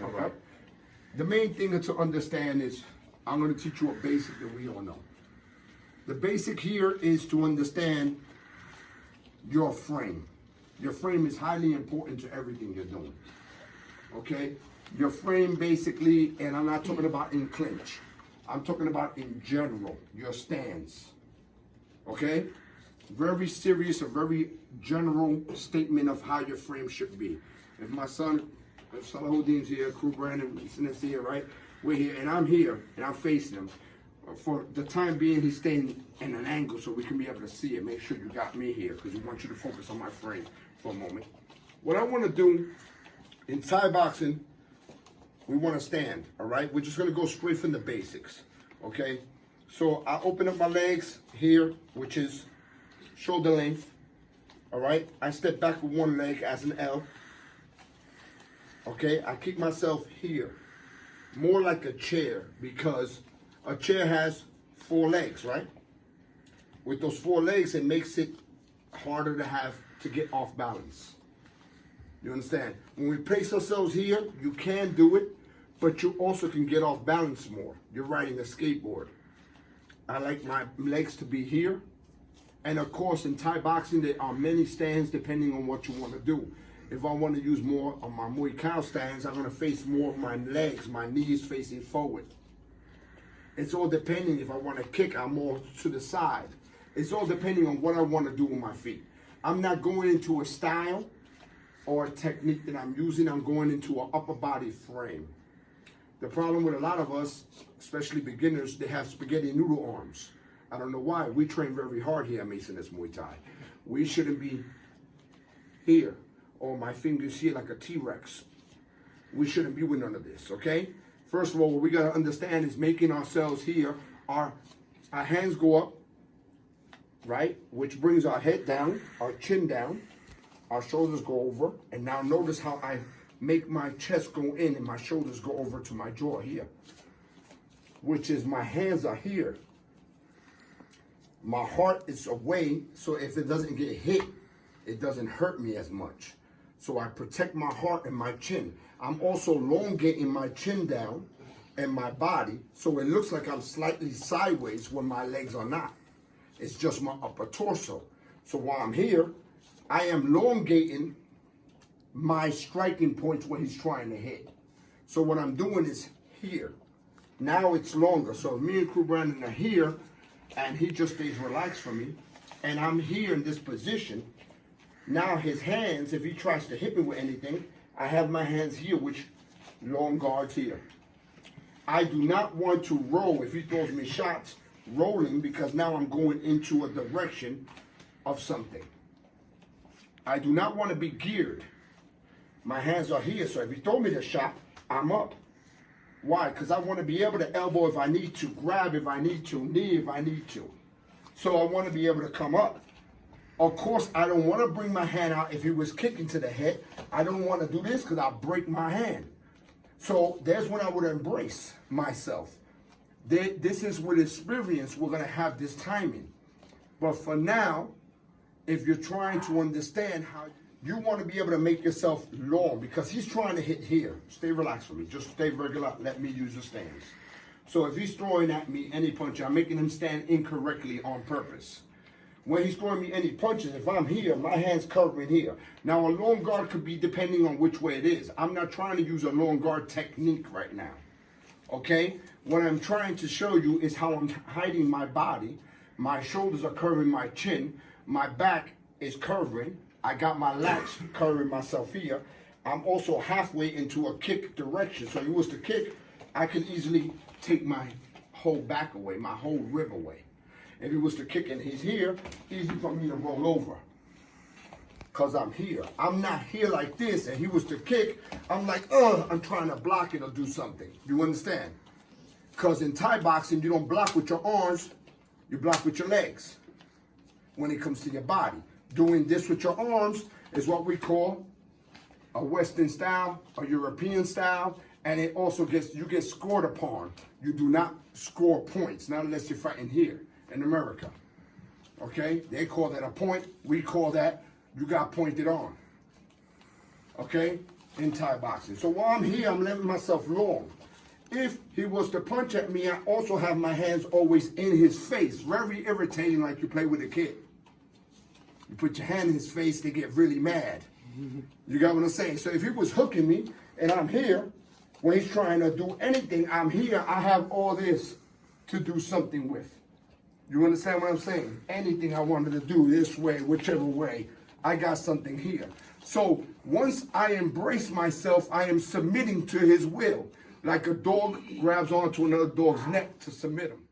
All right. The main thing to understand is I'm going to teach you a basic that we all know. The basic here is to understand your frame. Your frame is highly important to everything you're doing. Okay? Your frame basically, and I'm not talking about in clinch. I'm talking about in general, your stance. Okay? Very serious, a very general statement of how your frame should be. If my son, if Sawadee here, Kruu Brandon Our Pro-FIGHTER here, right? We're here, and I'm here, and I'm facing him. For the time being, he's staying in an angle so we can be able to see it. Make sure you got me here, because we want you to focus on my frame for a moment. What I want to do in Thai boxing, we want to stand, all right? We're just going to go straight from the basics, okay? So I open up my legs here, which is shoulder length, all right? I step back with one leg as an L, okay? I keep myself here, more like a chair, because a chair has 4 legs, right? With those 4 legs, it makes it harder to get off balance. You understand? When we place ourselves here, you can do it, but you also can get off balance more. You're riding a skateboard. I like my legs to be here. And of course, in Thai boxing, there are many stands depending on what you want to do. If I want to use more of my Muay Thai stands, I'm going to face more of my legs, my knees facing forward. It's all depending. If I want to kick, I'm more to the side. It's all depending on what I want to do with my feet. I'm not going into a style or a technique that I'm using. I'm going into an upper body frame. The problem with a lot of us, especially beginners, they have spaghetti noodle arms. I don't know why. We train very hard here at Maisonetsmuaythai. We shouldn't be here, or my fingers here like a T-Rex. We shouldn't be with none of this, okay? First of all, what we got to understand is making ourselves here, our hands go up, right? Which brings our head down, our chin down, our shoulders go over, and now notice how I make my chest go in and my shoulders go over to my jaw here, which is my hands are here. My heart is away, so if it doesn't get hit, it doesn't hurt me as much. So I protect my heart and my chin. I'm also elongating my chin down and my body, so it looks like I'm slightly sideways when my legs are not. It's just my upper torso. So while I'm here, I am elongating my striking points where he's trying to hit. So what I'm doing is here. Now it's longer. So me and Kruu Brandon are here, and he just stays relaxed for me, and I'm here in this position. Now his hands, if he tries to hit me with anything, I have my hands here, which long guards here. I do not want to roll if he throws me shots, rolling, because now I'm going into a direction of something. I do not want to be geared. My hands are here, so if he throws me the shot, I'm up. Why? Because I want to be able to elbow if I need to, grab if I need to, knee if I need to. So I want to be able to come up. Of course, I don't want to bring my hand out if he was kicking to the head. I don't want to do this because I'll break my hand. So there's when I would embrace myself. This is with experience, we're going to have this timing. But for now, if you're trying to understand how you want to be able to make yourself long, because he's trying to hit here. Stay relaxed for me. Just stay regular. Let me use the stands. So if he's throwing at me any punch, I'm making him stand incorrectly on purpose. When he's throwing me any punches, if I'm here, my hand's covering here. Now, a long guard could be depending on which way it is. I'm not trying to use a long guard technique right now. Okay? What I'm trying to show you is how I'm hiding my body. My shoulders are curving my chin. My back is curving. I got my lats curving myself here. I'm also halfway into a kick direction. So if he was to kick, I can easily take my whole back away, my whole rib away. If he was to kick and he's here, easy for me to roll over. Because I'm here. I'm not here like this, and he was to kick, I'm like, I'm trying to block it or do something. You understand? Because in Thai boxing, you don't block with your arms, you block with your legs when it comes to your body. Doing this with your arms is what we call a Western style, a European style, and it also you get scored upon. You do not score points, not unless you're fighting here in America. Okay? They call that a point. We call that you got pointed on. Okay? in Thai boxing. So while I'm here, I'm letting myself long. If he was to punch at me, I also have my hands always in his face. Very irritating, like you play with a kid. You put your hand in his face, they get really mad. You got what I'm saying? So if he was hooking me and I'm here, when he's trying to do anything, I'm here, I have all this to do something with. You understand what I'm saying? Anything I wanted to do this way, whichever way, I got something here. So once I embrace myself, I am submitting to his will. Like a dog grabs onto another dog's neck to submit him.